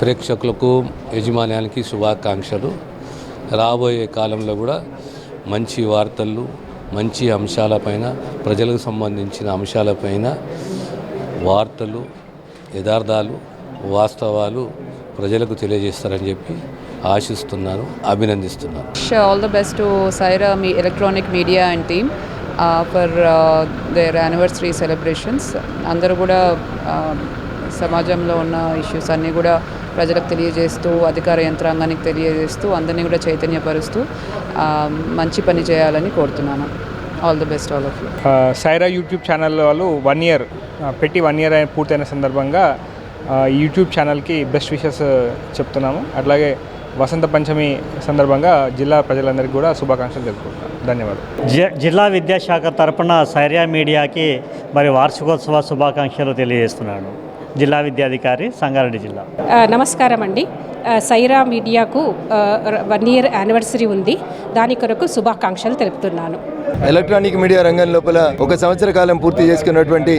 ప్రేక్షకులకు యజమాన్యానికి శుభాకాంక్షలు. రాబోయే కాలంలో కూడా మంచి వార్తలు, మంచి అంశాలపైన, ప్రజలకు సంబంధించిన అంశాలపైన వార్తలు, యథార్థాలు, వాస్తవాలు ప్రజలకు తెలియజేస్తారని చెప్పి ఆశిస్తున్నాను, అభినందిస్తున్నాను. All the best to Saira Electronic Media and team for their anniversary celebrations. అందరూ కూడా సమాజంలో ఉన్న ఇష్యూస్ అన్నీ కూడా ప్రజలకు తెలియజేస్తూ, అధికార యంత్రాంగానికి తెలియజేస్తూ, అందరినీ కూడా చైతన్యపరుస్తూ మంచి పని చేయాలని కోరుతున్నాను. All the best all of you. Saira YouTube channel వాళ్ళు 1 year పెట్టి 1 year పూర్తయిన సందర్భంగా యూట్యూబ్ ఛానల్కి బెస్ట్ విషెస్ చెప్తున్నాము. అట్లాగే వసంత పంచమి సందర్భంగా జిల్లా ప్రజలందరికీ కూడా శుభాకాంక్షలు తెలుపుకుంటున్నాను. ధన్యవాదాలు. జిల్లా విద్యాశాఖ తరపున సైరా మీడియాకి మరి వార్షికోత్సవ శుభాకాంక్షలు తెలియజేస్తున్నాను. జిల్లా విద్యాధికారి, సంగారెడ్డి జిల్లా. నమస్కారం అండి. సైరా మీడియాకు 1 year యానివర్సరీ ఉంది. దాని కొరకు శుభాకాంక్షలు తెలుపుతున్నాను. ఎలక్ట్రానిక్ మీడియా రంగం లోపల 1 సంవత్సర కాలం పూర్తి చేసుకున్నటువంటి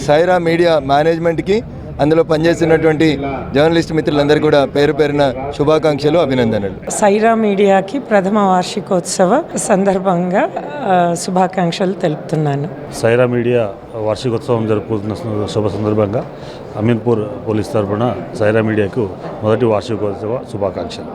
సైరా మీడియా మేనేజ్మెంట్కి, అందులో పనిచేస్తున్నటువంటి జర్నలిస్ట్ మిత్రులందరూ కూడా పేరు పేరున శుభాకాంక్షలు, అభినందనలు. సైరా మీడియాకి ప్రథమ వార్షికోత్సవ సందర్భంగా శుభాకాంక్షలు తెలుపుతున్నాను. సైరా మీడియా వార్షికోత్సవం జరుపుకుంటున్న శుభ సందర్భంగా అమీన్పూర్ పోలీస్ తరఫున సైరా మీడియాకు మొదటి వార్షికోత్సవ శుభాకాంక్షలు.